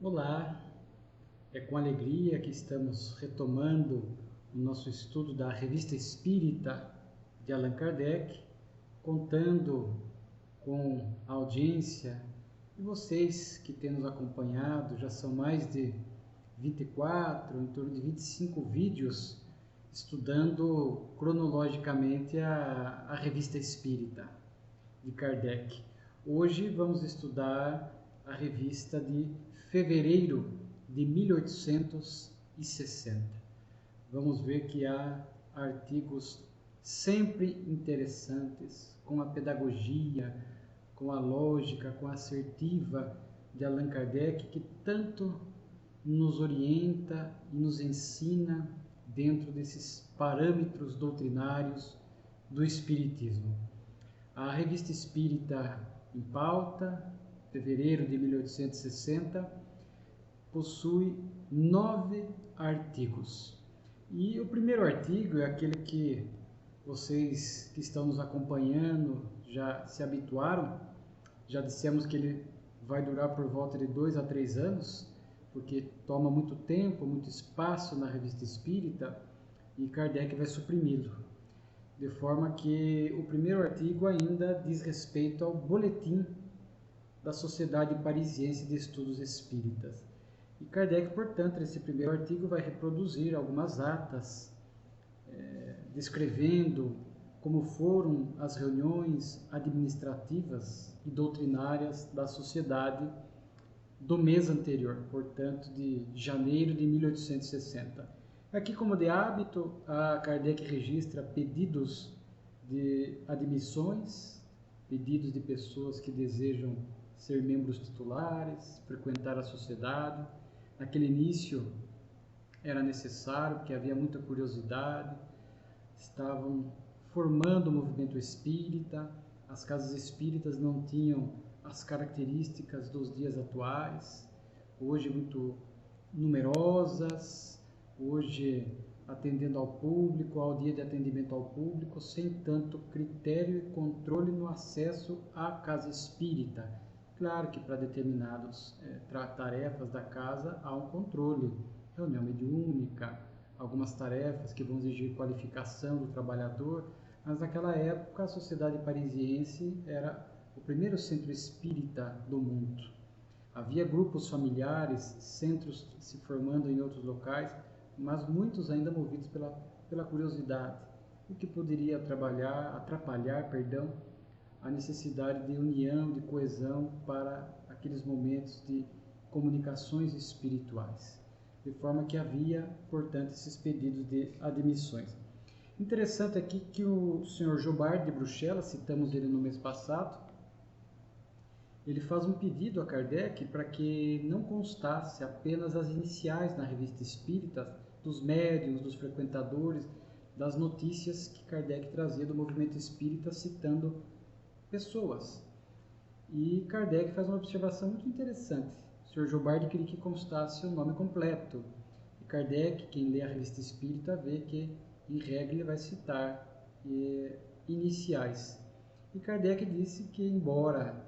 Olá, é com alegria que estamos retomando o nosso estudo da Revista Espírita de Allan Kardec, contando com a audiência de vocês que têm nos acompanhado. Já são mais de 24, em torno de 25 vídeos, estudando cronologicamente a Revista Espírita de Kardec. Hoje vamos estudar a revista de fevereiro de 1860. Vamos ver que há artigos sempre interessantes, com a pedagogia, com a lógica, com a assertiva de Allan Kardec, que tanto nos orienta e nos ensina dentro desses parâmetros doutrinários do Espiritismo. A Revista Espírita em Pauta, fevereiro de 1860, possui 9 artigos. E o primeiro artigo é aquele que vocês que estão nos acompanhando já se habituaram. Já dissemos que ele vai durar por volta de 2 a 3 anos, porque toma muito tempo, muito espaço na Revista Espírita, e Kardec vai suprimi-lo. De forma que o primeiro artigo ainda diz respeito ao boletim da Sociedade Parisiense de Estudos Espíritas. E Kardec, portanto, nesse primeiro artigo vai reproduzir algumas atas, descrevendo como foram as reuniões administrativas e doutrinárias da sociedade do mês anterior, portanto, de janeiro de 1860. Aqui, como de hábito, a Kardec registra pedidos de admissões, pedidos de pessoas que desejam ser membros titulares, frequentar a sociedade. Naquele início era necessário, porque havia muita curiosidade, estavam formando o movimento espírita, as casas espíritas não tinham as características dos dias atuais, hoje muito numerosas, hoje atendendo ao público, ao dia de atendimento ao público, sem tanto critério e controle no acesso à casa espírita. Claro que para determinadas tarefas da casa há um controle, reunião mediúnica, algumas tarefas que vão exigir qualificação do trabalhador, mas naquela época a Sociedade Parisiense era o primeiro centro espírita do mundo. Havia grupos familiares, centros se formando em outros locais, mas muitos ainda movidos pela curiosidade, o que poderia atrapalhar a necessidade de união, de coesão para aqueles momentos de comunicações espirituais. De forma que havia, portanto, esses pedidos de admissões. Interessante aqui que o Sr. Jobard de Bruxelas, citamos ele no mês passado, ele faz um pedido a Kardec para que não constasse apenas as iniciais na Revista Espírita dos médiuns, dos frequentadores, das notícias que Kardec trazia do movimento espírita, citando pessoas. E Kardec faz uma observação muito interessante. O Sr. Jobard queria que constasse o nome completo. E Kardec, quem lê a Revista Espírita, vê que, em regra, ele vai citar iniciais. E Kardec disse que, embora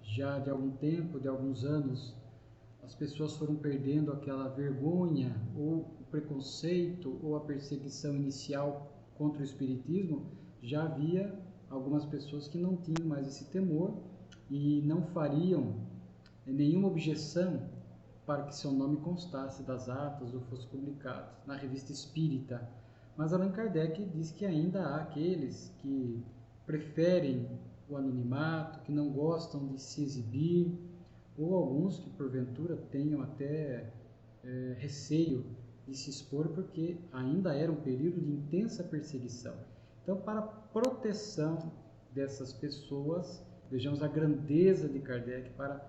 já de algum tempo, de alguns anos, as pessoas foram perdendo aquela vergonha, ou o preconceito, ou a perseguição inicial contra o espiritismo, já havia algumas pessoas que não tinham mais esse temor e não fariam nenhuma objeção para que seu nome constasse das atas ou fosse publicado na Revista Espírita. Mas Allan Kardec diz que ainda há aqueles que preferem o anonimato, que não gostam de se exibir, ou alguns que porventura tenham até receio de se expor, porque ainda era um período de intensa perseguição. Então, para a proteção dessas pessoas, vejamos a grandeza de Kardec, para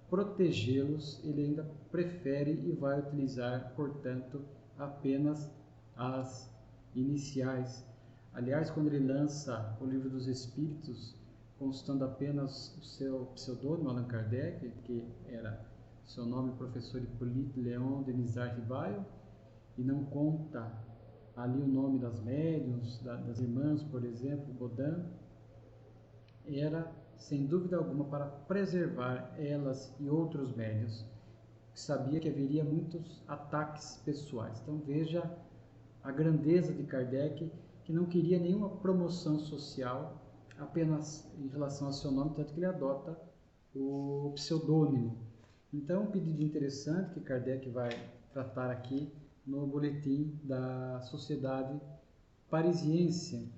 protegê-los, ele ainda prefere e vai utilizar, portanto, apenas as iniciais. Aliás, quando ele lança o Livro dos Espíritos, constando apenas o seu pseudônimo, Allan Kardec, que era seu nome, professor Hippolyte Léon Denisard Rivail, e não conta ali o nome das médiuns, das irmãs, por exemplo, Baudin, era, sem dúvida alguma, para preservar elas e outros médiuns. porque sabia que haveria muitos ataques pessoais. Então veja a grandeza de Kardec, que não queria nenhuma promoção social apenas em relação ao seu nome, tanto que ele adota o pseudônimo. Então, um pedido interessante que Kardec vai tratar aqui no boletim da Sociedade Parisiense.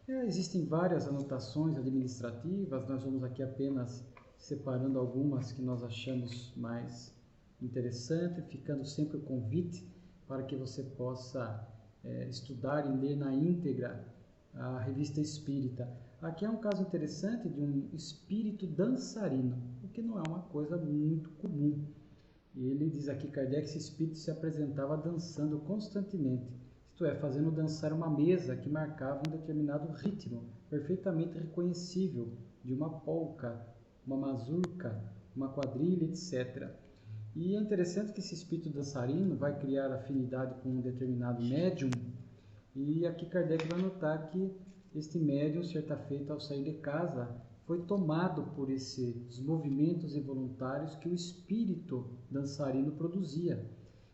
Existem várias anotações administrativas, nós vamos aqui apenas separando algumas que nós achamos mais interessante, ficando sempre o convite para que você possa estudar e ler na íntegra a Revista Espírita. Aqui é um caso interessante de um espírito dançarino, o que não é uma coisa muito comum. Ele diz aqui, Kardec, que esse espírito se apresentava dançando constantemente, isto é, fazendo dançar uma mesa que marcava um determinado ritmo, perfeitamente reconhecível, de uma polca, uma mazurca, uma quadrilha, etc. E é interessante que esse espírito dançarino vai criar afinidade com um determinado médium, e aqui Kardec vai notar que este médium, certa feita, ao sair de casa, foi tomado por esses movimentos involuntários que o espírito dançarino produzia,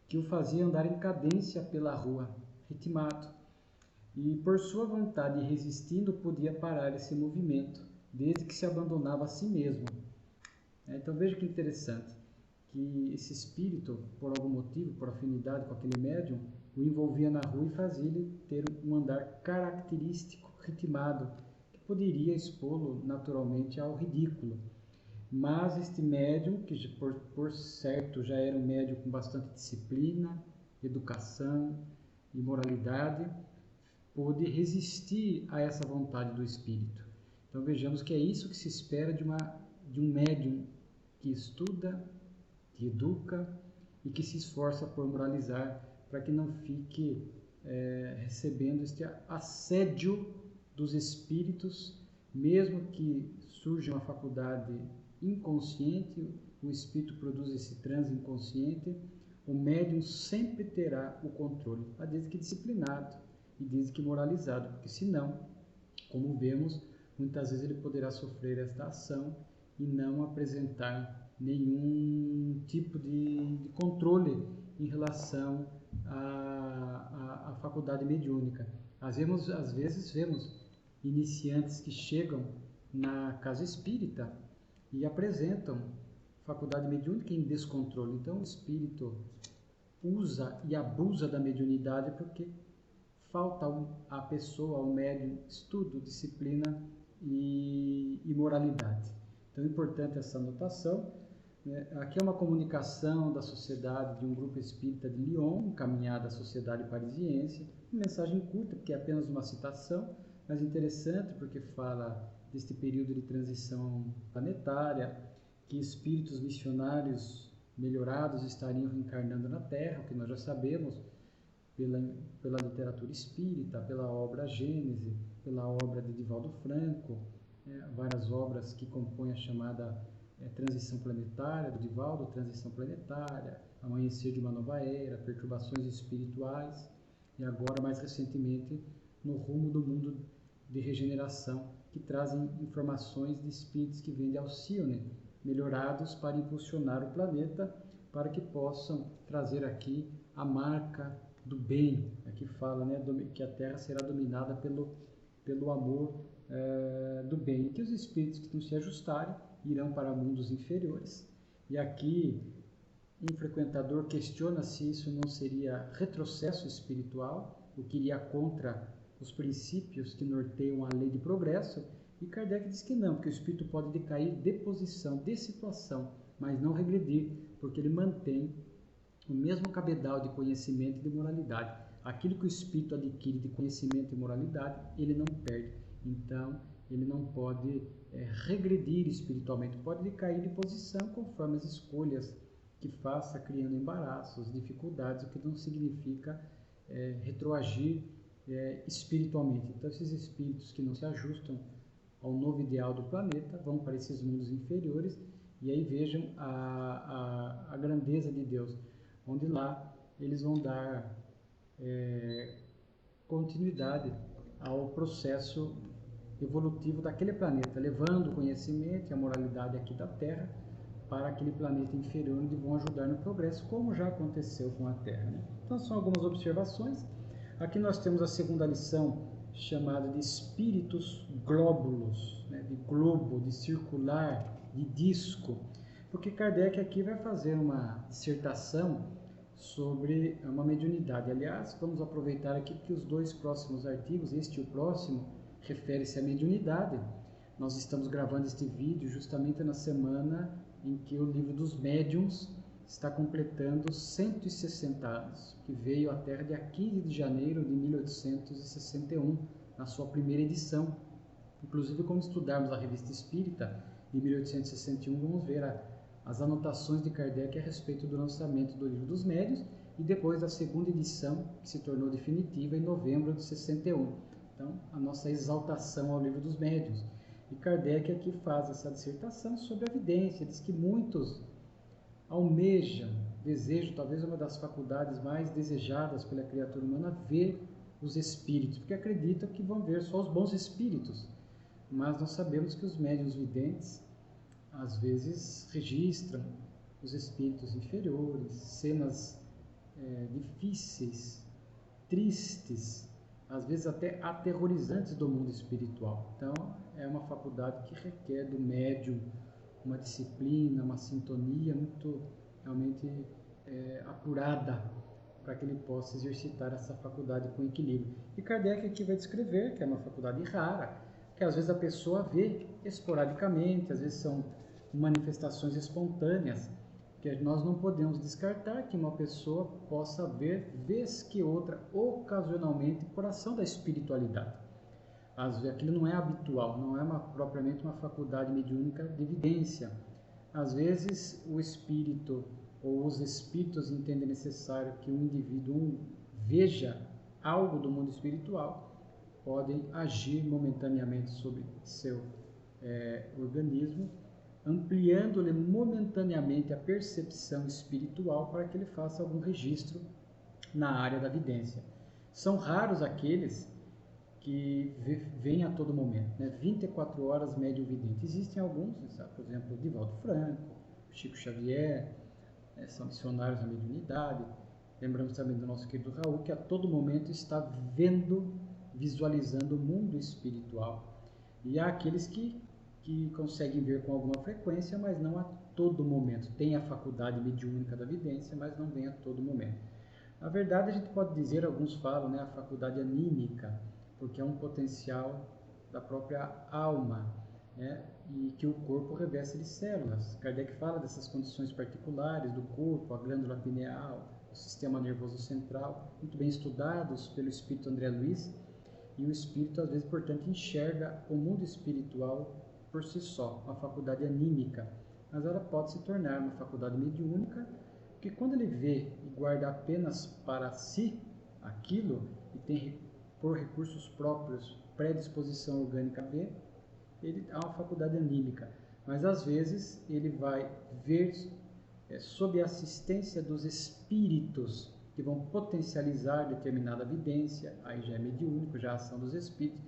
que o fazia andar em cadência pela rua, ritmado. E por sua vontade e resistindo, podia parar esse movimento, desde que se abandonava a si mesmo. Então veja que interessante, que esse espírito, por algum motivo, por afinidade com aquele médium, o envolvia na rua e fazia ele ter um andar característico, ritmado, que poderia expô-lo naturalmente ao ridículo. Mas este médium, que por certo já era um médium com bastante disciplina, educação e moralidade, pôde resistir a essa vontade do espírito. Então vejamos que é isso que se espera de um médium que estuda, que educa e que se esforça por moralizar, para que não fique recebendo este assédio dos espíritos, mesmo que surja uma faculdade inconsciente, o espírito produz esse transe inconsciente, o médium sempre terá o controle, desde que disciplinado e desde que moralizado, porque senão, como vemos, muitas vezes ele poderá sofrer esta ação e não apresentar nenhum tipo de controle em relação à faculdade mediúnica. Às vezes vemos iniciantes que chegam na casa espírita e apresentam faculdade mediúnica em descontrole. Então o espírito usa e abusa da mediunidade porque falta à pessoa, ao médium, estudo, disciplina e moralidade. Então é importante essa anotação. Aqui é uma comunicação da sociedade de um grupo espírita de Lyon, encaminhada à Sociedade Parisiense, uma mensagem curta, porque é apenas uma citação, mas interessante porque fala deste período de transição planetária, que espíritos missionários melhorados estariam reencarnando na Terra, o que nós já sabemos pela literatura espírita, pela obra Gênese, pela obra de Divaldo Franco, várias obras que compõem a chamada Transição Planetária, do Divaldo, Transição Planetária, Amanhecer de uma Nova Era, Perturbações Espirituais, e agora, mais recentemente, No Rumo do Mundo de Regeneração, que trazem informações de espíritos que vêm de Alcione, melhorados para impulsionar o planeta, para que possam trazer aqui a marca do bem. Aqui fala, que a Terra será dominada pelo amor do bem, e que os espíritos que não se ajustarem irão para mundos inferiores. E aqui um frequentador questiona se isso não seria retrocesso espiritual, o que iria contra os princípios que norteiam a lei de progresso, e Kardec diz que não, porque o espírito pode decair de posição, de situação, mas não regredir, porque ele mantém o mesmo cabedal de conhecimento e de moralidade. Aquilo que o espírito adquire de conhecimento e moralidade, ele não perde. Então, ele não pode regredir espiritualmente, pode decair de posição conforme as escolhas que faça, criando embaraços, dificuldades, o que não significa retroagir espiritualmente. Então, esses espíritos que não se ajustam ao novo ideal do planeta vão para esses mundos inferiores, e aí vejam a grandeza de Deus, onde lá eles vão dar continuidade ao processo evolutivo daquele planeta, levando o conhecimento e a moralidade aqui da Terra para aquele planeta inferior, onde vão ajudar no progresso, como já aconteceu com a Terra, né? Então são algumas observações. Aqui nós temos a segunda lição, chamada de espíritos glóbulos, né? De globo, de circular, de disco, porque Kardec aqui vai fazer uma dissertação sobre uma mediunidade. Aliás, vamos aproveitar aqui que os dois próximos artigos, este e o próximo, refere-se à mediunidade. Nós estamos gravando este vídeo justamente na semana em que o Livro dos Médiuns está completando 160 anos, que veio à Terra dia 15 de janeiro de 1861, na sua primeira edição. Inclusive, quando estudarmos a Revista Espírita de 1861, vamos ver as anotações de Kardec a respeito do lançamento do Livro dos Médiuns e depois da segunda edição, que se tornou definitiva em novembro de 61. Então, a nossa exaltação ao Livro dos Médiuns. E Kardec aqui faz essa dissertação sobre a vidência. Diz que muitos almejam, desejam, talvez uma das faculdades mais desejadas pela criatura humana, ver os espíritos, porque acreditam que vão ver só os bons espíritos. Mas nós sabemos que os médiuns videntes, às vezes, registram os espíritos inferiores, cenas difíceis, tristes, às vezes até aterrorizantes do mundo espiritual. Então, é uma faculdade que requer do médium uma disciplina, uma sintonia muito, realmente, apurada, para que ele possa exercitar essa faculdade com equilíbrio. E Kardec aqui vai descrever que é uma faculdade rara, que às vezes a pessoa vê esporadicamente, às vezes são manifestações espontâneas, que nós não podemos descartar que uma pessoa possa ver, vez que outra, ocasionalmente, por ação da espiritualidade. Aquilo não é habitual, não é propriamente uma faculdade mediúnica de evidência. Às vezes o espírito ou os espíritos entendem necessário que um indivíduo veja algo do mundo espiritual, podem agir momentaneamente sobre seu organismo, ampliando-lhe momentaneamente a percepção espiritual para que ele faça algum registro na área da vidência. São raros aqueles que vêm a todo momento, né? 24 horas médium vidente. Existem alguns, sabe? Por exemplo, Divaldo Franco, Chico Xavier, são missionários na mediunidade. Lembramos também do nosso querido Raul, que a todo momento está vendo, visualizando o mundo espiritual. E há aqueles que conseguem ver com alguma frequência, mas não a todo momento. Tem a faculdade mediúnica da vidência, mas não vem a todo momento. Na verdade, a gente pode dizer, alguns falam, né, a faculdade anímica, porque é um potencial da própria alma, né, e que o corpo reveste de células. Kardec fala dessas condições particulares do corpo, a glândula pineal, o sistema nervoso central, muito bem estudados pelo espírito André Luiz, e o espírito, às vezes, portanto, enxerga o mundo espiritual por si só, uma faculdade anímica, mas ela pode se tornar uma faculdade mediúnica, porque quando ele vê e guarda apenas para si aquilo, e tem por recursos próprios predisposição orgânica B, ele há uma faculdade anímica, mas às vezes ele vai ver sob a assistência dos espíritos que vão potencializar determinada vidência, aí já é mediúnico, já é a ação dos espíritos.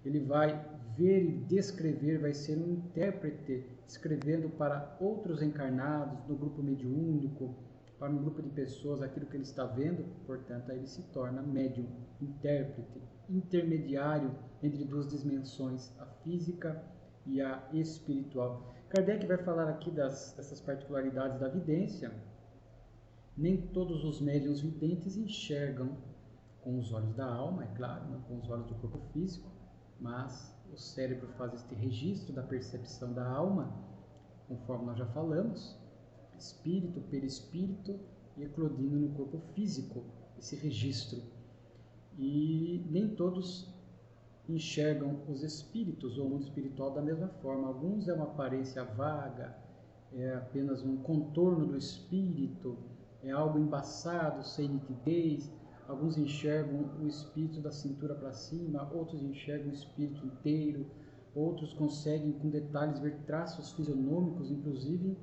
Ele vai ver e descrever, vai ser um intérprete, escrevendo para outros encarnados, no grupo mediúnico, para um grupo de pessoas, aquilo que ele está vendo, portanto, aí ele se torna médium, intérprete, intermediário entre duas dimensões, a física e a espiritual. Kardec vai falar aqui dessas particularidades da vidência. Nem todos os médiuns videntes enxergam com os olhos da alma, é claro, não com os olhos do corpo físico, mas o cérebro faz este registro da percepção da alma, conforme nós já falamos, espírito, perispírito, e eclodindo no corpo físico esse registro. E nem todos enxergam os espíritos ou o mundo espiritual da mesma forma. Alguns é uma aparência vaga, é apenas um contorno do espírito, é algo embaçado, sem nitidez. Alguns enxergam o espírito da cintura para cima, outros enxergam o espírito inteiro, outros conseguem com detalhes ver traços fisionômicos, inclusive,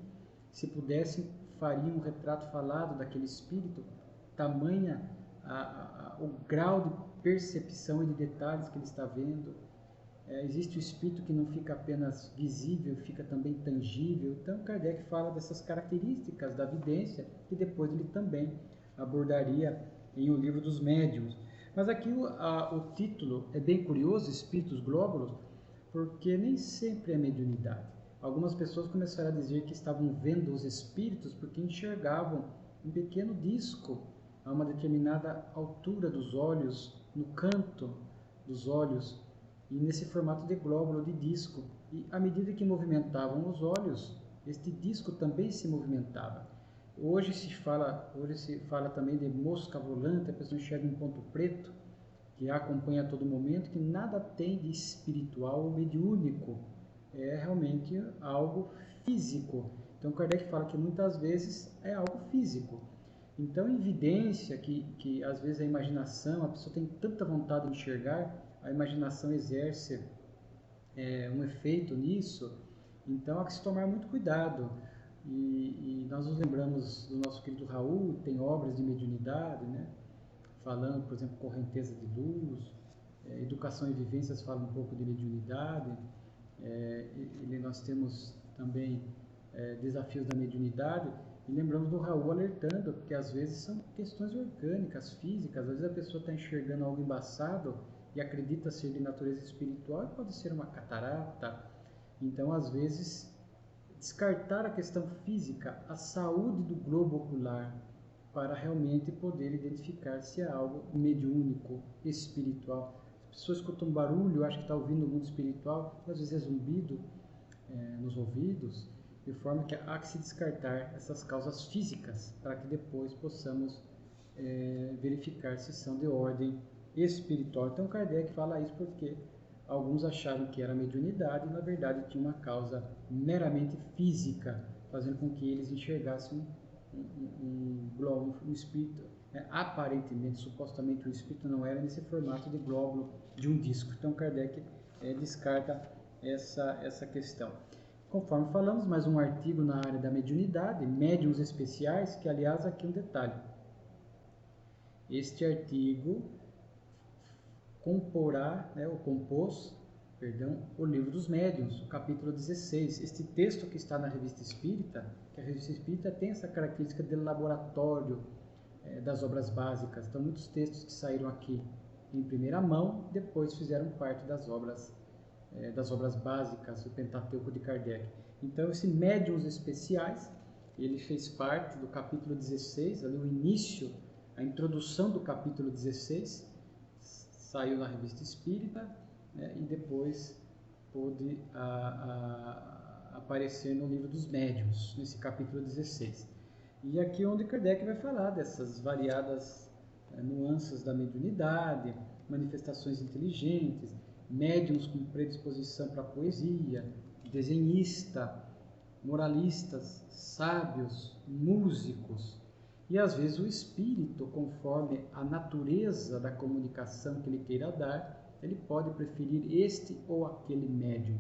se pudessem, fariam um retrato falado daquele espírito, tamanha o grau de percepção e de detalhes que ele está vendo. existe o espírito que não fica apenas visível, fica também tangível. Então Kardec fala dessas características da vidência, que depois ele também abordaria em O Livro dos Médiuns. Mas aqui o título é bem curioso, Espíritos Glóbulos, porque nem sempre é mediunidade. Algumas pessoas começaram a dizer que estavam vendo os espíritos porque enxergavam um pequeno disco a uma determinada altura dos olhos, no canto dos olhos, e nesse formato de glóbulo, de disco. E à medida que movimentavam os olhos, este disco também se movimentava. Hoje se fala também de mosca volante, a pessoa enxerga um ponto preto que a acompanha a todo momento, que nada tem de espiritual ou mediúnico, é realmente algo físico. Então Kardec fala que muitas vezes é algo físico. Então, evidência que às vezes a imaginação, a pessoa tem tanta vontade de enxergar, a imaginação exerce um efeito nisso, então há que se tomar muito cuidado. E nós nos lembramos do nosso querido Raul, tem obras de mediunidade, né? Falando, por exemplo, correnteza de luz, educação e vivências fala um pouco de mediunidade, nós temos também desafios da mediunidade, e lembramos do Raul alertando que às vezes são questões orgânicas, físicas, às vezes a pessoa está enxergando algo embaçado e acredita ser de natureza espiritual, e pode ser uma catarata. Então, às vezes, descartar a questão física, a saúde do globo ocular, para realmente poder identificar se é algo mediúnico, espiritual. As pessoas escutam um barulho, acham que está ouvindo o mundo espiritual, às vezes é zumbido nos ouvidos, de forma que há que se descartar essas causas físicas, para que depois possamos verificar se são de ordem espiritual. Então Kardec fala isso porque alguns acharam que era mediunidade e na verdade tinha uma causa meramente física, fazendo com que eles enxergassem um glóbulo, um espírito. Aparentemente, supostamente o espírito não era nesse formato de glóbulo de um disco. Então Kardec descarta essa questão. Conforme falamos, mais um artigo na área da mediunidade, médiuns especiais, que aliás aqui um detalhe. Este artigo compôs o Livro dos Médiuns, o capítulo 16. Este texto que está na Revista Espírita, que a Revista Espírita tem essa característica de laboratório das obras básicas. Então, muitos textos que saíram aqui em primeira mão, depois fizeram parte das obras básicas, o Pentateuco de Kardec. Então, esse Médiuns Especiais, ele fez parte do capítulo 16, ali o início, a introdução do capítulo 16, saiu na Revista Espírita, e depois pôde aparecer no Livro dos Médiuns, nesse capítulo 16. E aqui é onde Kardec vai falar dessas variadas nuances da mediunidade, manifestações inteligentes, médiuns com predisposição para a poesia, desenhista, moralistas, sábios, músicos, e às vezes o espírito, conforme a natureza da comunicação que ele queira dar, ele pode preferir este ou aquele médium.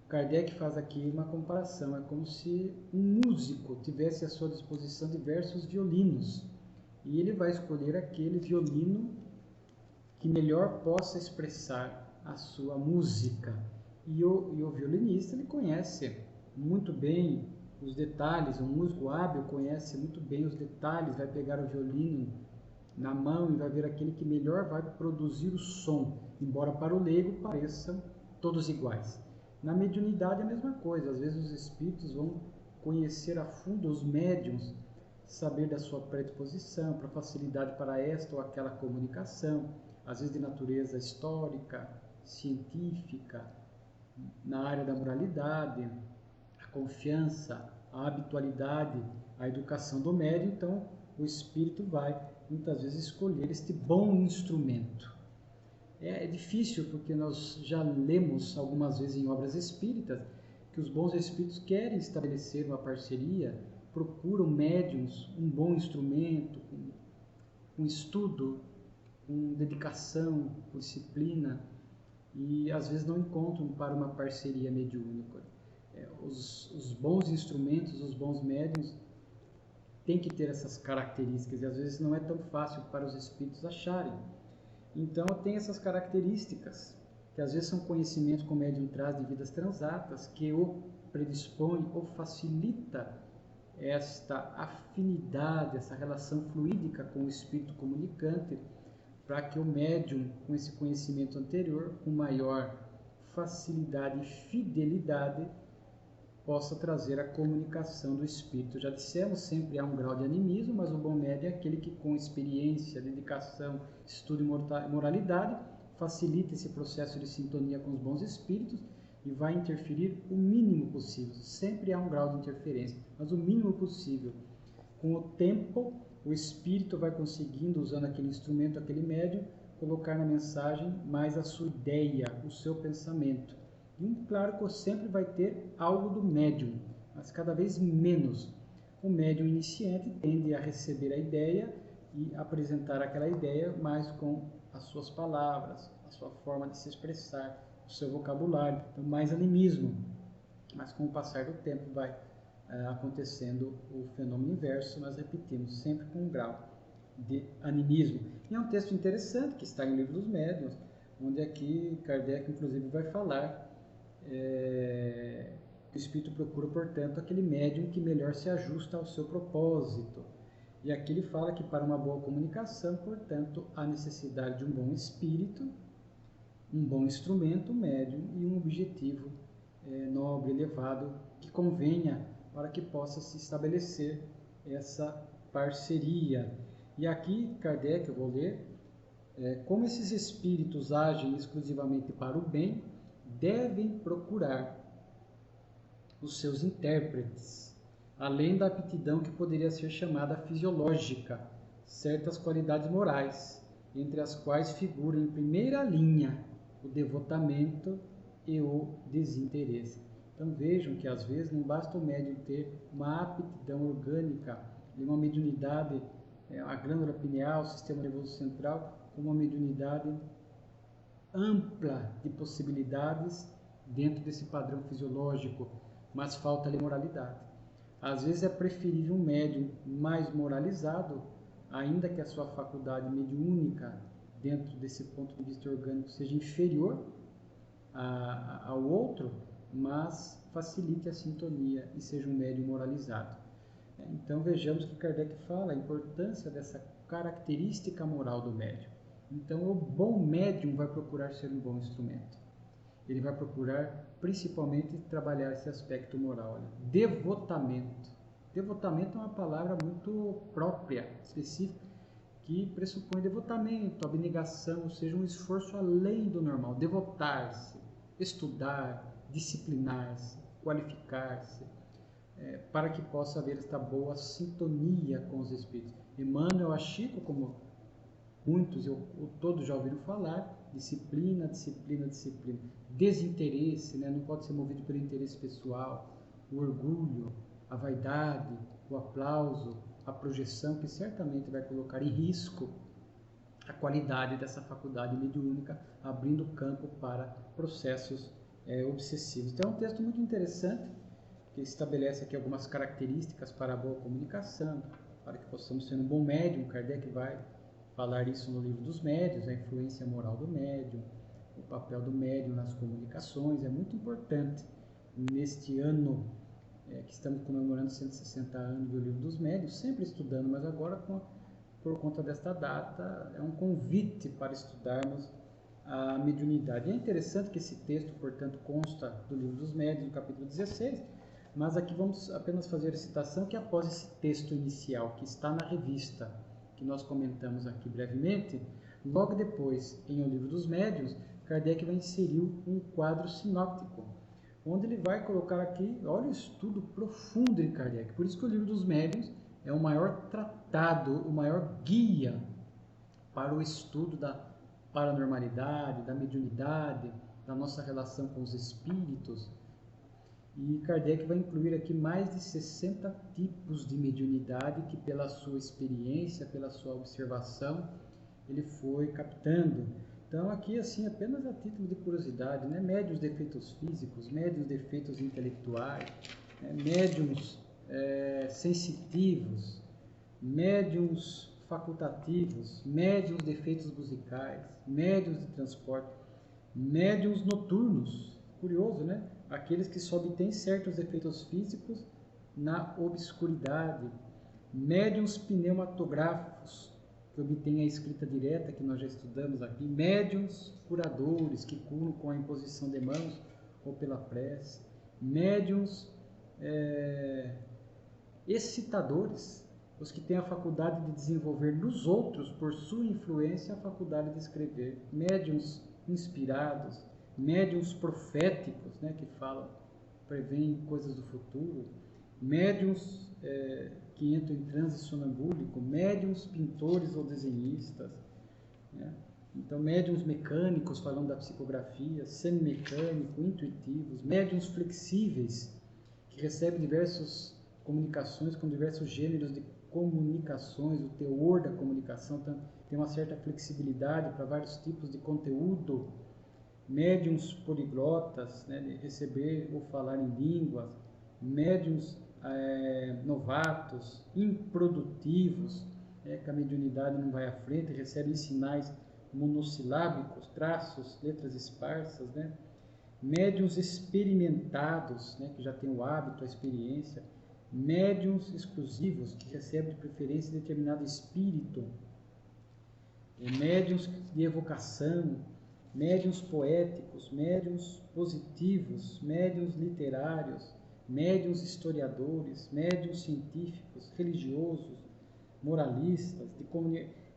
Kardec faz aqui uma comparação, é como se um músico tivesse à sua disposição diversos violinos, e ele vai escolher aquele violino que melhor possa expressar a sua música. E o violinista, ele conhece muito bem os detalhes, um músico hábil conhece muito bem os detalhes, vai pegar o violino na mão e vai ver aquele que melhor vai produzir o som, embora para o leigo pareçam todos iguais. Na mediunidade é a mesma coisa, às vezes os espíritos vão conhecer a fundo os médiuns, saber da sua predisposição, para facilidade para esta ou aquela comunicação, às vezes de natureza histórica, científica, na área da moralidade, a confiança, a habitualidade, a educação do médium. Então o espírito vai muitas vezes escolher este bom instrumento. É difícil porque nós já lemos algumas vezes em obras espíritas que os bons espíritos querem estabelecer uma parceria, procuram médiums, um bom instrumento, com estudo, com dedicação, com disciplina, e às vezes não encontram para uma parceria mediúnica. Os bons instrumentos, os bons médiuns têm que ter essas características, e às vezes não é tão fácil para os espíritos acharem. Então tem essas características que às vezes são conhecimentos que o médium traz de vidas transatas, que o predispõe ou facilita esta afinidade, essa relação fluídica com o espírito comunicante, para que o médium, com esse conhecimento anterior, com maior facilidade e fidelidade, possa trazer a comunicação do espírito. Já dissemos, sempre há um grau de animismo, mas o bom médium é aquele que, com experiência, dedicação, estudo e moralidade, facilita esse processo de sintonia com os bons espíritos e vai interferir o mínimo possível. Sempre há um grau de interferência, mas o mínimo possível. Com o tempo, o espírito vai conseguindo, usando aquele instrumento, aquele médium, colocar na mensagem mais a sua ideia, o seu pensamento. E claro que sempre vai ter algo do médium, mas cada vez menos. O médium iniciante tende a receber a ideia e apresentar aquela ideia mais com as suas palavras, a sua forma de se expressar, o seu vocabulário, então mais animismo. Mas com o passar do tempo vai acontecendo o fenômeno inverso, nós repetimos, sempre com um grau de animismo. E é um texto interessante que está em Livro dos Médiuns, onde aqui Kardec inclusive vai falar o espírito procura, portanto, aquele médium que melhor se ajusta ao seu propósito. E aqui ele fala que para uma boa comunicação, portanto, há necessidade de um bom espírito, um bom instrumento, um médium e um objetivo nobre, elevado, que convenha para que possa se estabelecer essa parceria. E aqui, Kardec, eu vou ler, como esses espíritos agem exclusivamente para o bem, devem procurar os seus intérpretes, além da aptidão que poderia ser chamada fisiológica, certas qualidades morais, entre as quais figuram em primeira linha o devotamento e o desinteresse. Então vejam que às vezes não basta o médium ter uma aptidão orgânica, uma mediunidade, a glândula pineal, o sistema nervoso central, uma mediunidade ampla de possibilidades dentro desse padrão fisiológico, mas falta-lhe moralidade. Às vezes é preferível um médium mais moralizado, ainda que a sua faculdade mediúnica, dentro desse ponto de vista orgânico, seja inferior ao outro, mas facilite a sintonia e seja um médium moralizado. Então vejamos que Kardec fala a importância dessa característica moral do médium. Então o bom médium vai procurar ser um bom instrumento. Ele vai procurar principalmente trabalhar esse aspecto moral. Olha. Devotamento. Devotamento é uma palavra muito própria, específica, que pressupõe devotamento, abnegação, ou seja, um esforço além do normal. Devotar-se, estudar, disciplinar-se, qualificar-se, para que possa haver esta boa sintonia com os espíritos. Emmanuel Chico, como muitos ou todos já ouviram falar, disciplina, disciplina, disciplina. Desinteresse, não pode ser movido pelo interesse pessoal, o orgulho, a vaidade, o aplauso, a projeção, que certamente vai colocar em risco a qualidade dessa faculdade mediúnica, abrindo campo para processos obsessivos. Então é um texto muito interessante, que estabelece aqui algumas características para a boa comunicação, para que possamos ser um bom médium. Kardec vai falar isso no Livro dos Médiuns, a influência moral do médium, o papel do médium nas comunicações. É muito importante neste ano que estamos comemorando 160 anos do Livro dos Médiuns, sempre estudando, mas agora por conta desta data é um convite para estudarmos a mediunidade. E é interessante que esse texto, portanto, consta do Livro dos Médiuns, no capítulo 16, mas aqui vamos apenas fazer a citação que após esse texto inicial, que está na revista, que nós comentamos aqui brevemente, logo depois, em O Livro dos Médiuns, Kardec vai inserir um quadro sinóptico, onde ele vai colocar aqui, olha o estudo profundo de Kardec. Por isso que o Livro dos Médiuns é o maior tratado, o maior guia para o estudo da paranormalidade, da mediunidade, da nossa relação com os espíritos. E Kardec vai incluir aqui mais de 60 tipos de mediunidade que, pela sua experiência, pela sua observação, ele foi captando. Então, aqui, assim, apenas a título de curiosidade, médiuns de efeitos físicos, médiuns de efeitos intelectuais, médiuns sensitivos, médiuns facultativos, médiuns de efeitos musicais, médiuns de transporte. Médiuns noturnos, curioso, né? Aqueles que só obtêm certos efeitos físicos na obscuridade. Médiuns pneumatográficos, que obtêm a escrita direta, que nós já estudamos aqui. Médiuns curadores, que curam com a imposição de mãos ou pela prece. Médiuns excitadores, os que têm a faculdade de desenvolver nos outros, por sua influência, a faculdade de escrever. Médiuns inspirados, médiuns proféticos, né, que falam, preveem coisas do futuro. Médiuns que entram em transe sonambúlico, médiuns pintores ou desenhistas, né? Então, médiuns mecânicos, falando da psicografia, semimecânico, intuitivos, médiuns flexíveis, que recebem diversas comunicações com diversos gêneros de comunicações, o teor da comunicação tem uma certa flexibilidade para vários tipos de conteúdo. Médiuns poliglotas, né, de receber ou falar em línguas. Médiuns novatos, improdutivos, que a mediunidade não vai à frente, recebem sinais monossilábicos, traços, letras esparsas, né? Médiuns experimentados, né, que já têm o hábito, a experiência. Médiuns exclusivos, que recebem de preferência determinado espírito. Médiuns de evocação, médiuns poéticos, médiuns positivos, médiuns literários, médiuns historiadores, médiuns científicos, religiosos, moralistas,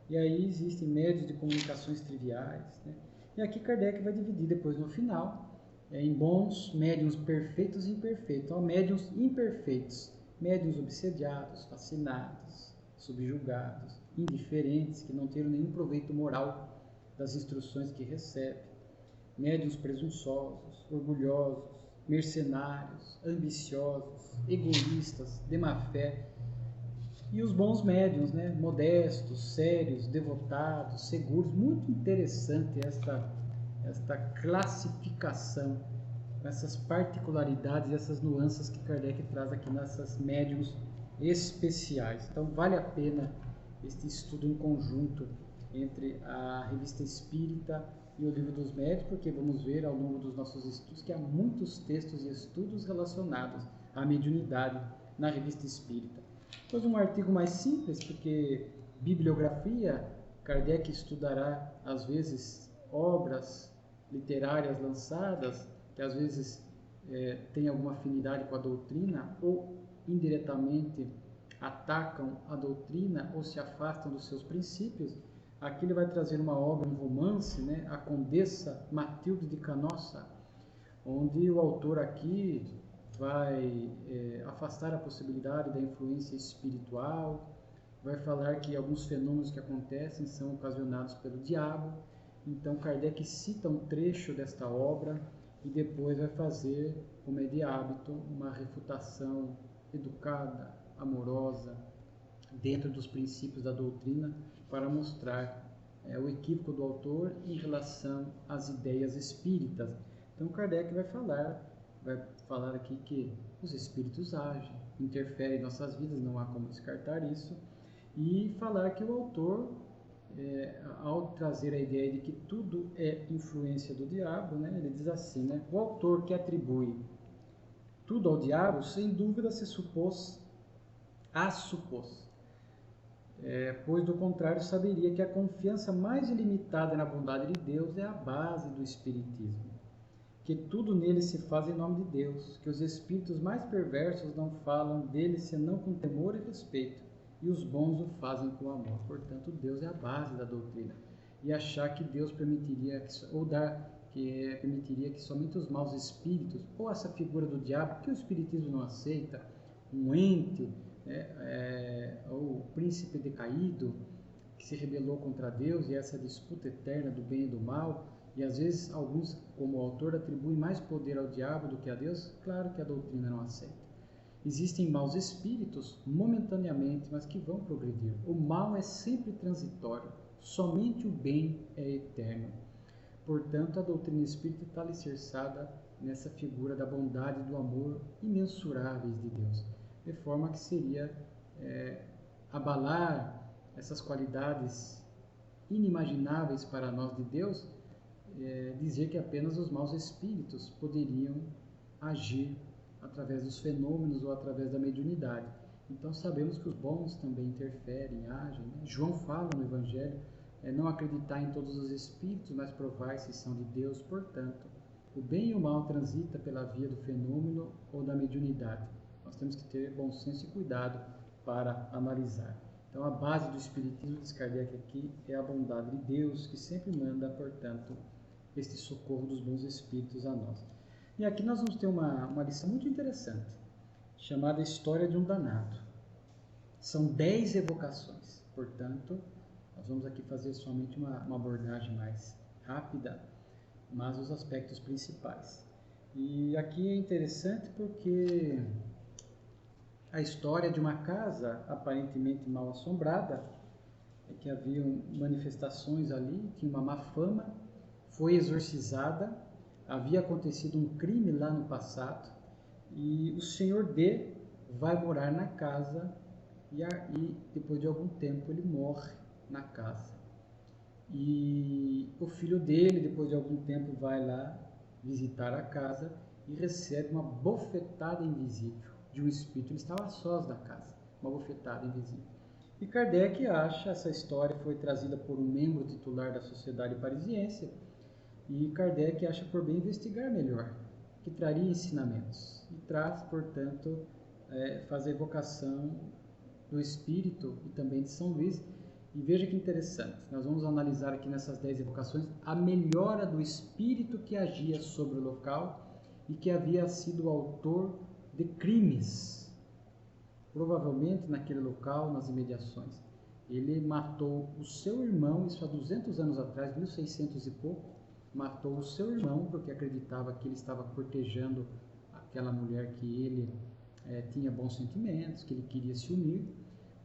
e aí existem médiuns de comunicações triviais, né? E aqui Kardec vai dividir depois no final em bons, médiuns perfeitos e imperfeitos. Então, médiuns imperfeitos, médiuns obsediados, fascinados, subjugados, indiferentes, que não terão nenhum proveito moral das instruções que recebem. Médiuns presunçosos, orgulhosos, mercenários, ambiciosos, egoístas, de má fé. E os bons médiuns, né? Modestos, sérios, devotados, seguros. Muito interessante esta classificação, essas particularidades e essas nuances que Kardec traz aqui nessas médiuns especiais. Então vale a pena este estudo em conjunto entre a Revista Espírita e o Livro dos Médiuns, porque vamos ver ao longo dos nossos estudos que há muitos textos e estudos relacionados à mediunidade na Revista Espírita. Depois um artigo mais simples, porque bibliografia, Kardec estudará às vezes obras literárias lançadas, que às vezes têm alguma afinidade com a doutrina ou indiretamente atacam a doutrina ou se afastam dos seus princípios. Aqui ele vai trazer uma obra, um romance, né? A Condessa Matilde de Canossa, onde o autor aqui vai afastar a possibilidade da influência espiritual, vai falar que alguns fenômenos que acontecem são ocasionados pelo diabo. Então Kardec cita um trecho desta obra e depois vai fazer, como é de hábito, uma refutação educada, amorosa, dentro dos princípios da doutrina, para mostrar o equívoco do autor em relação às ideias espíritas. Então Kardec vai falar aqui que os espíritos agem, interferem em nossas vidas, não há como descartar isso, e falar que o autor, ao trazer a ideia de que tudo é influência do diabo, né, ele diz assim, né, o autor que atribui tudo ao diabo, sem dúvida se supôs, pois do contrário saberia que a confiança mais ilimitada na bondade de Deus é a base do espiritismo, que tudo nele se faz em nome de Deus, que os espíritos mais perversos não falam dele senão com temor e respeito, e os bons o fazem com amor. Portanto, Deus é a base da doutrina. E achar que Deus permitiria que somente os maus espíritos, ou essa figura do diabo, que o espiritismo não aceita, um ente, ou o príncipe decaído, que se rebelou contra Deus, e essa disputa eterna do bem e do mal, e às vezes alguns, como o autor, atribuem mais poder ao diabo do que a Deus. Claro que a doutrina não aceita. Existem maus espíritos momentaneamente, mas que vão progredir. O mal é sempre transitório, somente o bem é eterno. Portanto, a doutrina espírita está alicerçada nessa figura da bondade e do amor imensuráveis de Deus, de forma que seria abalar essas qualidades inimagináveis para nós de Deus, dizer que apenas os maus espíritos poderiam agir através dos fenômenos ou através da mediunidade. Então sabemos que os bons também interferem, agem, né? João fala no Evangelho, não acreditar em todos os espíritos, mas provar se são de Deus. Portanto, o bem e o mal transita pela via do fenômeno ou da mediunidade. Nós temos que ter bom senso e cuidado para analisar. Então, a base do Espiritismo, diz Kardec aqui, é a bondade de Deus, que sempre manda, portanto, este socorro dos bons espíritos a nós. E aqui nós vamos ter uma lição muito interessante, chamada História de um Danado. São 10 evocações, portanto, nós vamos aqui fazer somente uma abordagem mais rápida, mas os aspectos principais. E aqui é interessante porque a história de uma casa aparentemente mal assombrada, é que haviam manifestações ali, tinha uma má fama, foi exorcizada, havia acontecido um crime lá no passado e o senhor D vai morar na casa e depois de algum tempo ele morre na casa. E o filho dele, depois de algum tempo, vai lá visitar a casa e recebe uma bofetada invisível de um espírito. Ele estava a sós da casa, uma bofetada invisível. E Kardec acha, essa história foi trazida por um membro titular da Sociedade Parisiense, e Kardec acha por bem investigar melhor, que traria ensinamentos. E traz, portanto, faz a evocação do espírito e também de São Luís. E veja que interessante, nós vamos analisar aqui nessas 10 evocações a melhora do espírito que agia sobre o local e que havia sido autor de crimes, provavelmente naquele local, nas imediações. Ele matou o seu irmão, isso há 200 anos atrás, 1600 e pouco, matou o seu irmão porque acreditava que ele estava cortejando aquela mulher que ele tinha bons sentimentos, que ele queria se unir,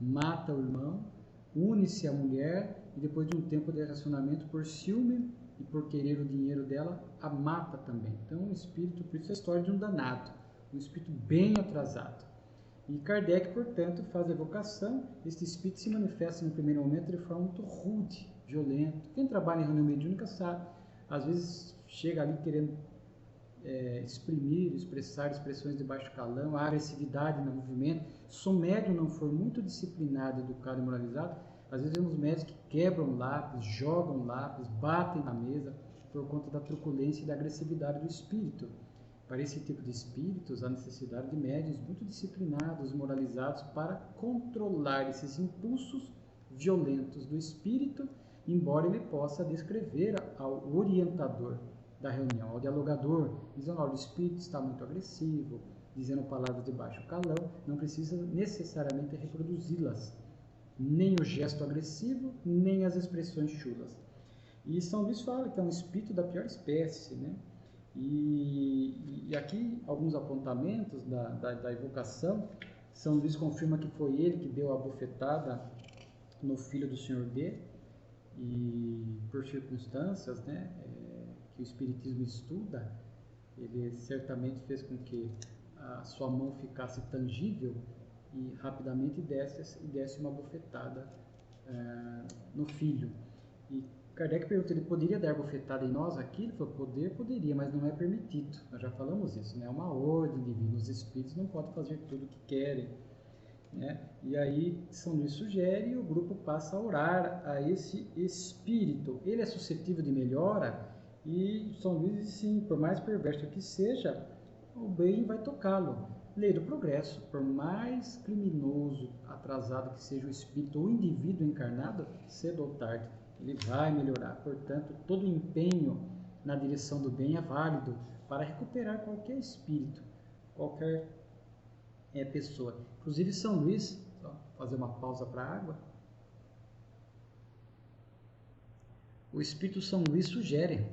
mata o irmão, une-se à mulher e depois de um tempo de relacionamento, por ciúme e por querer o dinheiro dela, a mata também. Então, um espírito, por isso a história de um danado, um espírito bem atrasado. E Kardec, portanto, faz a evocação. Este espírito se manifesta no primeiro momento de forma muito rude, violenta. Quem trabalha em reunião mediúnica sabe, às vezes chega ali querendo expressar expressões de baixo calão, a agressividade no movimento. Se o médium não for muito disciplinado, educado e moralizado, às vezes vemos médios que quebram lápis, jogam lápis, batem na mesa por conta da truculência e da agressividade do espírito. Para esse tipo de espíritos, há necessidade de médiuns muito disciplinados, moralizados, para controlar esses impulsos violentos do espírito, embora ele possa descrever ao orientador da reunião, ao dialogador, dizendo: olha, o espírito está muito agressivo, dizendo palavras de baixo calão, não precisa necessariamente reproduzi-las, nem o gesto agressivo, nem as expressões chulas. E São Luís fala que é um espírito da pior espécie, né? E aqui alguns apontamentos da evocação. São Luís confirma que foi ele que deu a bofetada no filho do Senhor D, e por circunstâncias, né, que o Espiritismo estuda, ele certamente fez com que a sua mão ficasse tangível e rapidamente desse uma bofetada no filho. E Kardec perguntou: ele poderia dar bofetada em nós aqui? Ele falou: poderia, mas não é permitido. Nós já falamos isso, né? É uma ordem divina, os espíritos não podem fazer tudo o que querem, né? E aí São Luís sugere e o grupo passa a orar a esse espírito. Ele é suscetível de melhora, e São Luís diz: sim, por mais perverso que seja, o bem vai tocá-lo. Lei do progresso, por mais criminoso, atrasado que seja o espírito ou o indivíduo encarnado, cedo ou tarde ele vai melhorar. Portanto, todo empenho na direção do bem é válido para recuperar qualquer espírito, qualquer pessoa. Inclusive São Luís, só fazer uma pausa para a água, o Espírito São Luís sugere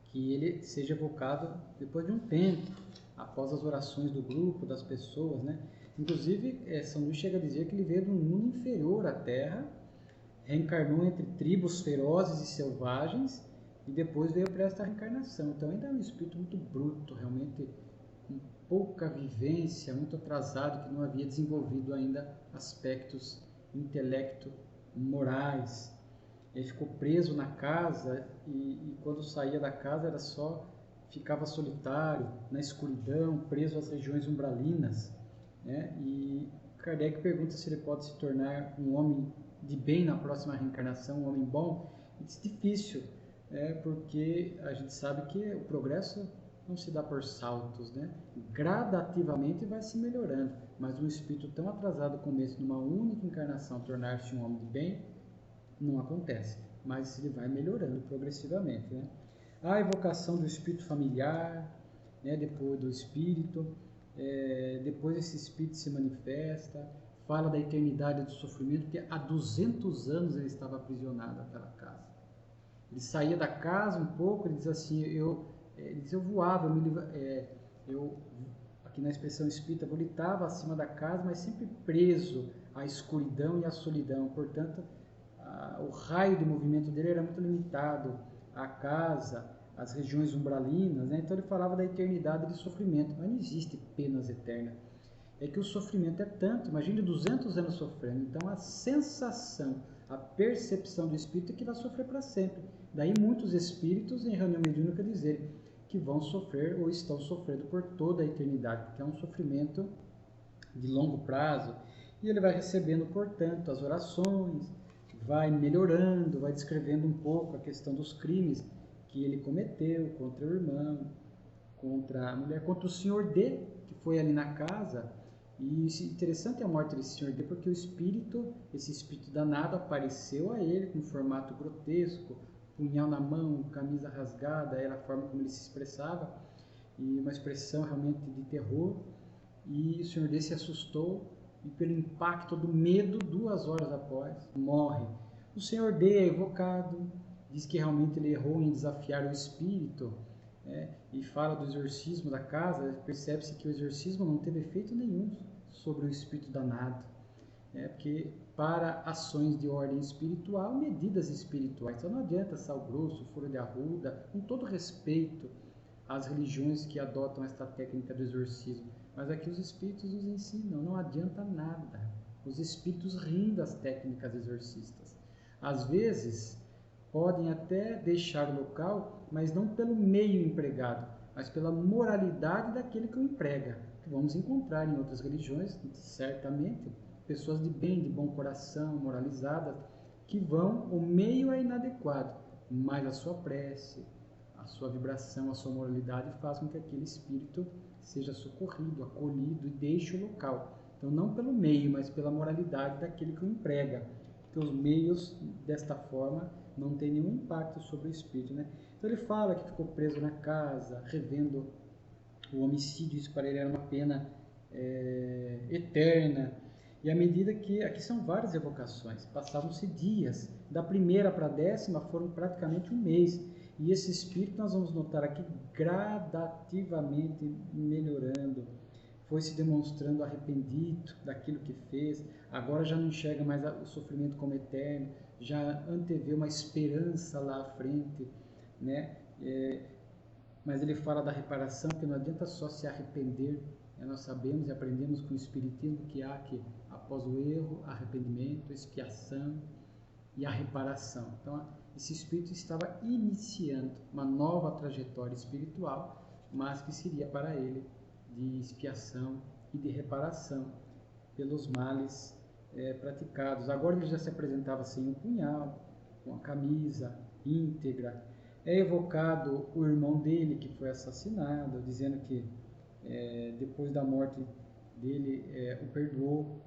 que ele seja evocado depois de um tempo, após as orações do grupo, das pessoas, né? Inclusive, São Luís chega a dizer que ele veio de um mundo inferior à Terra, reencarnou entre tribos ferozes e selvagens e depois veio para esta reencarnação. Então ainda é um espírito muito bruto, realmente com pouca vivência, muito atrasado, que não havia desenvolvido ainda aspectos intelecto morais. Ele ficou preso na casa e quando saía da casa ficava solitário, na escuridão, preso às regiões umbralinas, né? E Kardec pergunta se ele pode se tornar um homem de bem na próxima reencarnação, um homem bom. E diz difícil, porque a gente sabe que o progresso não se dá por saltos, né? Gradativamente vai se melhorando, mas um espírito tão atrasado como esse, numa única encarnação, tornar-se um homem de bem, não acontece, mas ele vai melhorando progressivamente, né? A evocação do espírito familiar, né? Depois do espírito, depois esse espírito se manifesta, fala da eternidade do sofrimento, porque há 200 anos ele estava aprisionado naquela casa. Ele saía da casa um pouco, ele diz assim, eu voava, aqui na expressão espírita, eu volitava acima da casa, mas sempre preso à escuridão e à solidão. Portanto, o raio de movimento dele era muito limitado à casa, às regiões umbralinas, né? Então ele falava da eternidade de sofrimento, mas não existe penas eternas. É que o sofrimento é tanto, imagine 200 anos sofrendo, então a sensação, a percepção do espírito é que vai sofrer para sempre. Daí muitos espíritos em reunião mediúnica dizerem que vão sofrer ou estão sofrendo por toda a eternidade, porque é um sofrimento de longo prazo, e ele vai recebendo, portanto, as orações, vai melhorando, vai descrevendo um pouco a questão dos crimes que ele cometeu contra o irmão, contra a mulher, contra o senhor D, que foi ali na casa. E interessante a morte desse senhor D, porque esse espírito danado apareceu a ele com um formato grotesco, punhal na mão, camisa rasgada, era a forma como ele se expressava, e uma expressão realmente de terror. E o senhor D se assustou e pelo impacto do medo, 2 horas após, morre. O senhor D é evocado, diz que realmente ele errou em desafiar o espírito, e fala do exorcismo da casa. Percebe-se que o exorcismo não teve efeito nenhum sobre o espírito danado, porque para ações de ordem espiritual, medidas espirituais, então não adianta sal grosso, folha de arruda, com todo respeito às religiões que adotam esta técnica do exorcismo, mas aqui os espíritos nos ensinam, não adianta nada. Os espíritos riem das técnicas exorcistas. Às vezes podem até deixar o local, mas não pelo meio empregado, mas pela moralidade daquele que o emprega, que vamos encontrar em outras religiões, certamente, pessoas de bem, de bom coração, moralizadas, que vão, o meio é inadequado, mas a sua prece, a sua vibração, a sua moralidade faz com que aquele espírito seja socorrido, acolhido e deixe o local. Então, não pelo meio, mas pela moralidade daquele que o emprega, porque os meios, desta forma, não têm nenhum impacto sobre o espírito, né? Então, ele fala que ficou preso na casa, revendo o homicídio, isso para ele era uma pena eterna. E à medida que, aqui são várias evocações, passavam-se dias, da primeira para a 10ª foram praticamente um mês, e esse espírito nós vamos notar aqui gradativamente melhorando, foi se demonstrando arrependido daquilo que fez, agora já não enxerga mais o sofrimento como eterno, já antevê uma esperança lá à frente, né? Mas ele fala da reparação, que não adianta só se arrepender, nós sabemos e aprendemos com o Espiritismo que há que, após o erro, arrependimento, expiação e a reparação. Então, esse espírito estava iniciando uma nova trajetória espiritual, mas que seria para ele de expiação e de reparação pelos males praticados. Agora ele já se apresentava sem um punhal, com a camisa íntegra. É evocado o irmão dele que foi assassinado, dizendo que depois da morte dele o perdoou.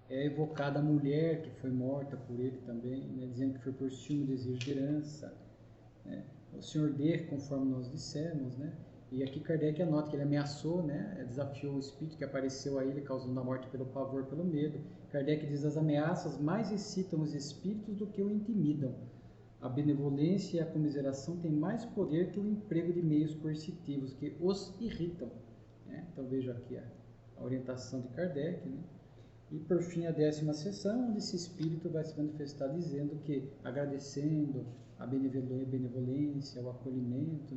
É evocada a mulher que foi morta por ele também, dizendo que foi por ciúme, desejo de herança. O senhor D, conforme nós dissemos, e aqui Kardec anota que ele ameaçou, desafiou o espírito que apareceu a ele, causando a morte pelo pavor, pelo medo. Kardec diz: as ameaças mais excitam os espíritos do que o intimidam. A benevolência e a comiseração têm mais poder que o emprego de meios coercitivos, que os irritam. Então vejo aqui a orientação de Kardec. E por fim a 10ª sessão, onde esse espírito vai se manifestar dizendo que, agradecendo a benevolência, o acolhimento,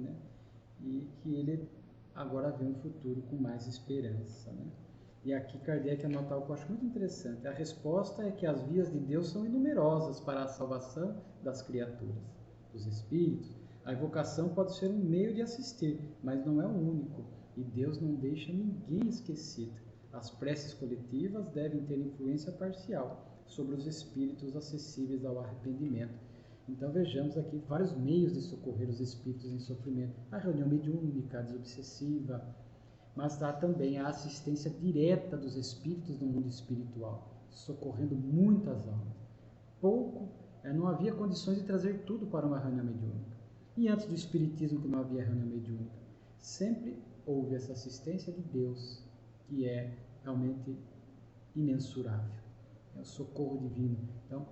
e que ele agora vê um futuro com mais esperança. E aqui Kardec anota algo que eu acho muito interessante. A resposta é que as vias de Deus são inumerosas para a salvação das criaturas, dos espíritos. A evocação pode ser um meio de assistir, mas não é o único. E Deus não deixa ninguém esquecido. As preces coletivas devem ter influência parcial sobre os espíritos acessíveis ao arrependimento. Então vejamos aqui vários meios de socorrer os espíritos em sofrimento. A reunião mediúnica, a desobsessiva, mas há também a assistência direta dos espíritos no mundo espiritual, socorrendo muitas almas. Não havia condições de trazer tudo para uma reunião mediúnica. E antes do espiritismo, que não havia reunião mediúnica, sempre houve essa assistência de Deus, que é realmente imensurável. É o socorro divino. Então,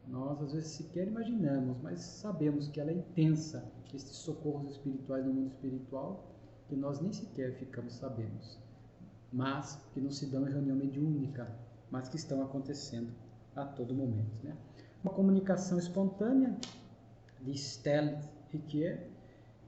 nós às vezes sequer imaginamos, mas sabemos que ela é intensa, estes socorros espirituais no mundo espiritual, que nós nem sequer ficamos sabendo, mas que não se dão em reunião mediúnica, mas que estão acontecendo a todo momento, né? Uma comunicação espontânea de Stella Riquier,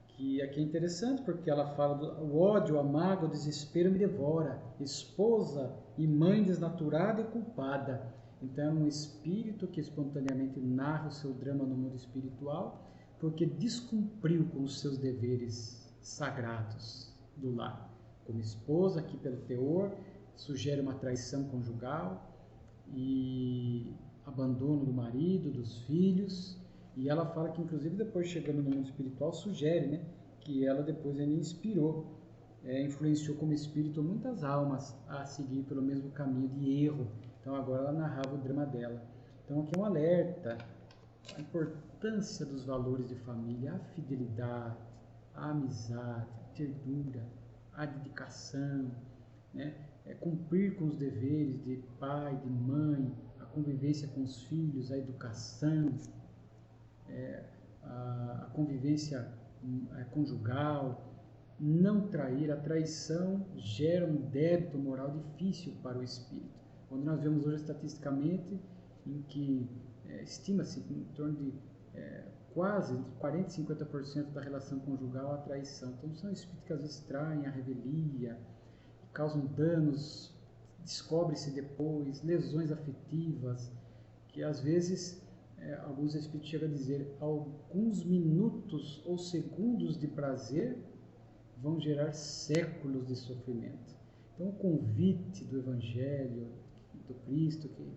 que aqui é interessante porque ela fala do ódio, a mágoa, o desespero me devora, esposa e mãe desnaturada e culpada. Então é um espírito que espontaneamente narra o seu drama no mundo espiritual porque descumpriu com os seus deveres sagrados do lar. Como esposa, aqui pelo teor, sugere uma traição conjugal e abandono do marido, dos filhos. E ela fala que, inclusive, depois chegando no mundo espiritual, sugere, né, que ela depois ainda inspirou, influenciou como espírito muitas almas a seguir pelo mesmo caminho de erro. Então agora ela narrava o drama dela. Então aqui é um alerta, a importância dos valores de família, a fidelidade, a amizade, a ternura, a dedicação, né? Cumprir com os deveres de pai, de mãe, a convivência com os filhos, a educação, a convivência conjugal, não trair. A traição gera um débito moral difícil para o espírito. Quando nós vemos hoje estatisticamente em que estima-se em torno de quase entre 40% e 50% da relação conjugal a traição. Então são espíritos que às vezes traem a revelia, causam danos, descobre-se depois, lesões afetivas, que às vezes alguns espíritos chegam a dizer alguns minutos ou segundos de prazer vão gerar séculos de sofrimento. Então o convite do Evangelho, do Cristo, que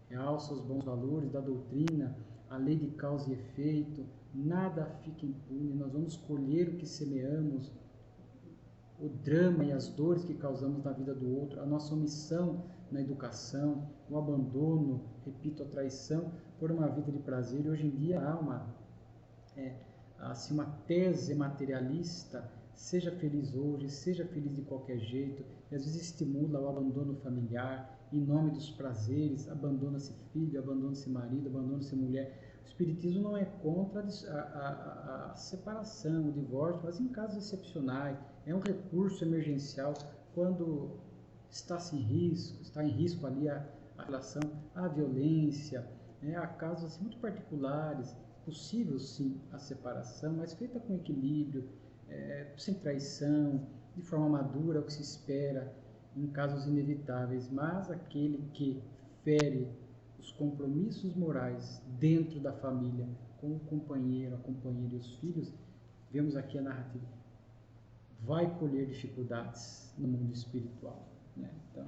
realça os bons valores da doutrina, a lei de causa e efeito, nada fica impune, nós vamos colher o que semeamos, o drama e as dores que causamos na vida do outro, a nossa omissão na educação, o abandono, repito, a traição por uma vida de prazer. E hoje em dia há uma tese materialista, seja feliz hoje, seja feliz de qualquer jeito, e às vezes estimula o abandono familiar, em nome dos prazeres, abandona-se filho, abandona-se marido, abandona-se mulher. O Espiritismo não é contra a separação, o divórcio, mas em casos excepcionais. É um recurso emergencial quando está em risco ali a relação, a violência, há casos assim, muito particulares, possível sim a separação, mas feita com equilíbrio, sem traição, de forma madura, o que se espera em casos inevitáveis, mas aquele que fere os compromissos morais dentro da família, com o companheiro, a companheira e os filhos, vemos aqui a narrativa, vai colher dificuldades no mundo espiritual, né? Então,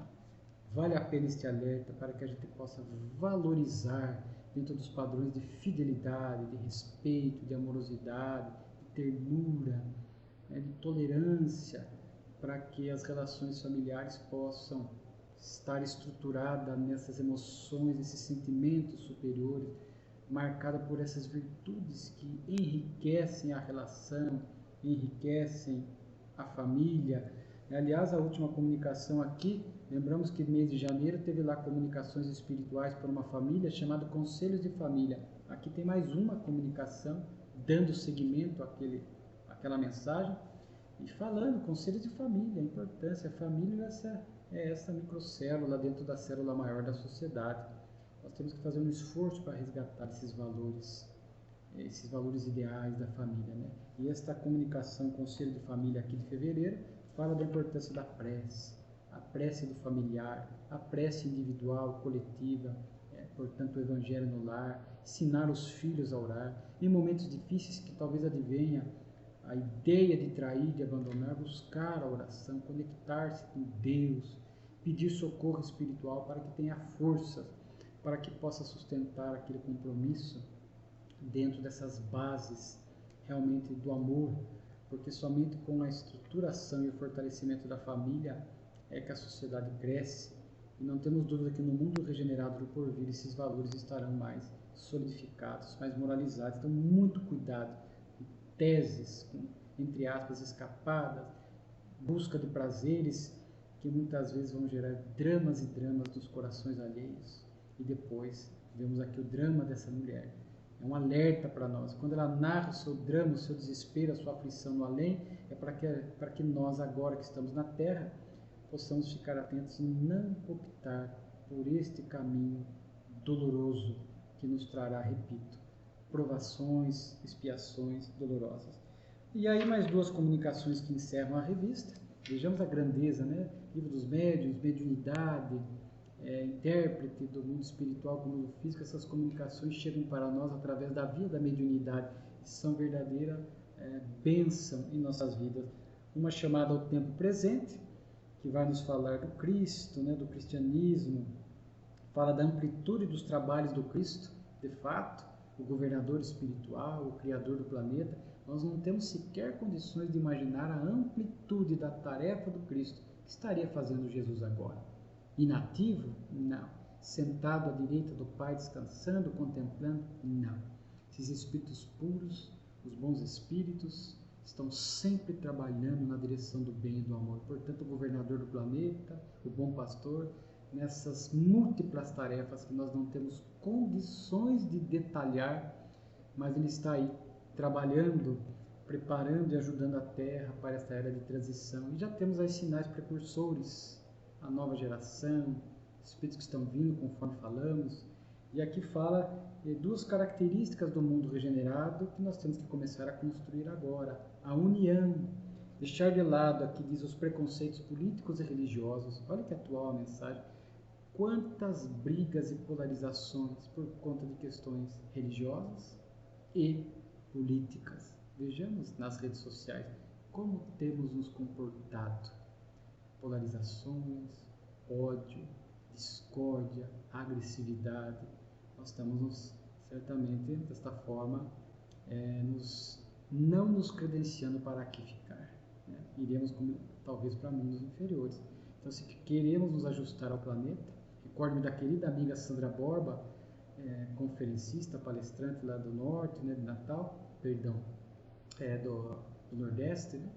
vale a pena este alerta para que a gente possa valorizar dentro dos padrões de fidelidade, de respeito, de amorosidade, de ternura, de tolerância, para que as relações familiares possam estar estruturadas nessas emoções, nesses sentimentos superiores, marcada por essas virtudes que enriquecem a relação, enriquecem a família. Aliás, a última comunicação aqui, lembramos que no mês de janeiro teve lá comunicações espirituais para uma família chamada Conselhos de Família. Aqui tem mais uma comunicação dando seguimento àquela mensagem e falando conselhos de família, a importância. A família é essa microcélula dentro da célula maior da sociedade. Nós temos que fazer um esforço para resgatar esses valores ideais da família, né? E esta comunicação Conselho de Família aqui de fevereiro fala da importância da prece, a prece do familiar, a prece individual, coletiva, portanto o evangelho no lar, ensinar os filhos a orar, em momentos difíceis que talvez advenha a ideia de trair, de abandonar, buscar a oração, conectar-se com Deus, pedir socorro espiritual para que tenha força, para que possa sustentar aquele compromisso dentro dessas bases realmente do amor, porque somente com a estruturação e o fortalecimento da família é que a sociedade cresce, e não temos dúvida que no mundo regenerado do porvir esses valores estarão mais solidificados, mais moralizados. Então, muito cuidado com teses, com, entre aspas, escapadas, busca de prazeres que muitas vezes vão gerar dramas e dramas nos corações alheios. E depois vemos aqui o drama dessa mulher. É um alerta para nós. Quando ela narra o seu drama, o seu desespero, a sua aflição no além, é para que nós, agora que estamos na terra, possamos ficar atentos e não optar por este caminho doloroso que nos trará, repito, provações, expiações dolorosas. E aí mais duas comunicações que encerram a revista. Vejamos a grandeza, né? Livro dos Médiuns, mediunidade, intérprete do mundo espiritual como do físico. Essas comunicações chegam para nós através da via da mediunidade e são verdadeira bênção em nossas vidas. Uma chamada ao tempo presente, que vai nos falar do Cristo, né, do cristianismo, fala da amplitude dos trabalhos do Cristo, de fato, o governador espiritual, o criador do planeta. Nós não temos sequer condições de imaginar a amplitude da tarefa do Cristo. O que estaria fazendo Jesus agora? Inativo? Não. Sentado à direita do Pai, descansando, contemplando? Não. Esses espíritos puros, os bons espíritos, estão sempre trabalhando na direção do bem e do amor. Portanto, o governador do planeta, o bom pastor, nessas múltiplas tarefas que nós não temos condições de detalhar, mas ele está aí trabalhando, preparando e ajudando a Terra para esta era de transição. E já temos aí sinais precursores, a nova geração, espíritos que estão vindo, conforme falamos. E aqui fala duas características do mundo regenerado que nós temos que começar a construir agora. A união, deixar de lado, aqui diz, os preconceitos políticos e religiosos. Olha que atual a mensagem. Quantas brigas e polarizações por conta de questões religiosas e políticas. Vejamos nas redes sociais como temos nos comportado. Polarizações, ódio, discórdia, agressividade. Nós estamos certamente, desta forma, não nos credenciando para aqui ficar. Né? Iremos, talvez, para mundos inferiores. Então, se queremos nos ajustar ao planeta, recordo-me da querida amiga Sandra Borba, conferencista, palestrante lá do norte, né, de Natal, perdão, do Nordeste, né?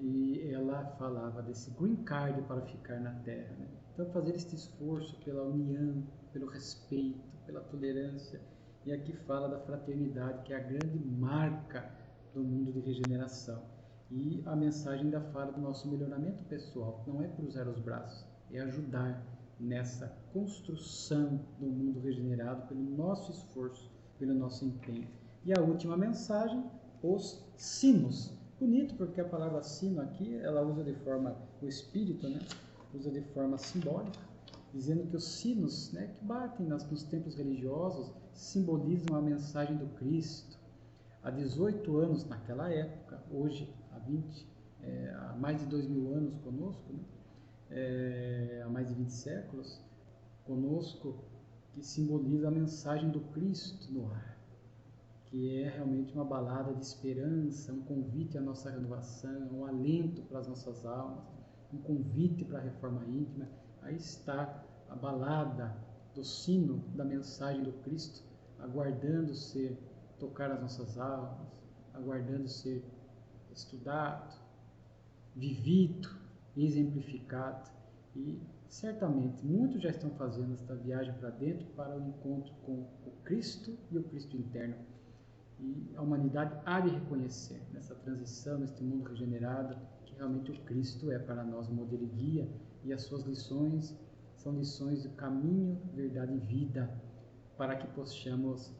E ela falava desse green card para ficar na Terra. Né? Então, fazer este esforço pela união, pelo respeito, pela tolerância. E aqui fala da fraternidade, que é a grande marca do mundo de regeneração. E a mensagem ainda fala do nosso melhoramento pessoal. Não é cruzar os braços, é ajudar nessa construção do mundo regenerado pelo nosso esforço, pelo nosso empenho. E a última mensagem, os sinos. Bonito, porque a palavra sino aqui, ela usa de forma, o espírito, né, usa de forma simbólica, dizendo que os sinos, né, que batem nos templos religiosos simbolizam a mensagem do Cristo. Há 18 anos naquela época, hoje há mais de 2000 anos conosco, né, há mais de 20 séculos conosco, que simboliza a mensagem do Cristo no ar, que é realmente uma balada de esperança, um convite à nossa renovação, um alento para as nossas almas, um convite para a reforma íntima. Aí está a balada do sino da mensagem do Cristo, aguardando tocar as nossas almas, aguardando ser estudado, vivido, exemplificado. E certamente muitos já estão fazendo esta viagem para dentro para o encontro com o Cristo e o Cristo interno. E a humanidade há de reconhecer nessa transição, neste mundo regenerado, que realmente o Cristo é para nós o modelo e guia, e as suas lições são lições de caminho, verdade e vida, para que possamos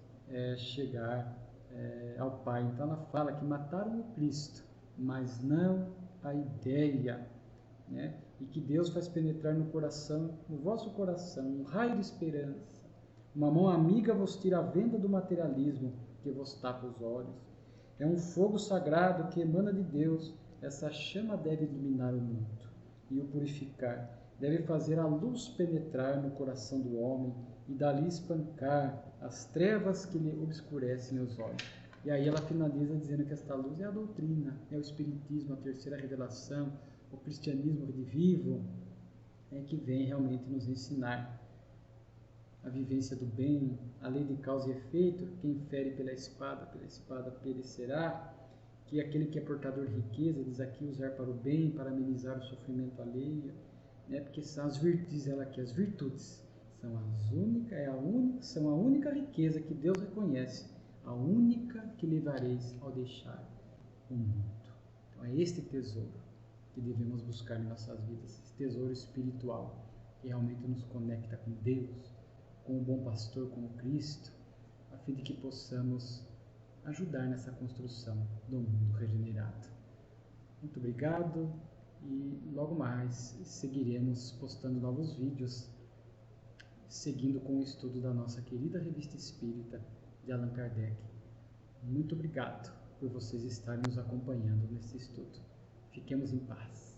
chegar ao Pai. Então ela fala que mataram o Cristo, mas não a ideia, né, e que Deus faz penetrar no coração, no vosso coração, um raio de esperança. Uma mão amiga vos tira a venda do materialismo que vos tapa os olhos. É um fogo sagrado que emana de Deus. Essa chama deve iluminar o mundo e o purificar. Deve fazer a luz penetrar no coração do homem e dali espancar as trevas que lhe obscurecem os olhos. E aí ela finaliza dizendo que esta luz é a doutrina, é o espiritismo, a terceira revelação, o cristianismo vivo, que vem realmente nos ensinar a vivência do bem, a lei de causa e efeito. Quem fere pela espada perecerá, que aquele que é portador de riqueza diz aqui usar para o bem, para amenizar o sofrimento alheio, porque são as virtudes, diz ela aqui, as virtudes são a única riqueza que Deus reconhece, a única que levareis ao deixar o mundo. Então é este tesouro que devemos buscar em nossas vidas, esse tesouro espiritual que realmente nos conecta com Deus, com o bom pastor, com o Cristo, a fim de que possamos ajudar nessa construção do mundo regenerado. Muito obrigado e logo mais seguiremos postando novos vídeos, seguindo com o estudo da nossa querida Revista Espírita de Allan Kardec. Muito obrigado por vocês estarem nos acompanhando nesse estudo. Fiquemos em paz.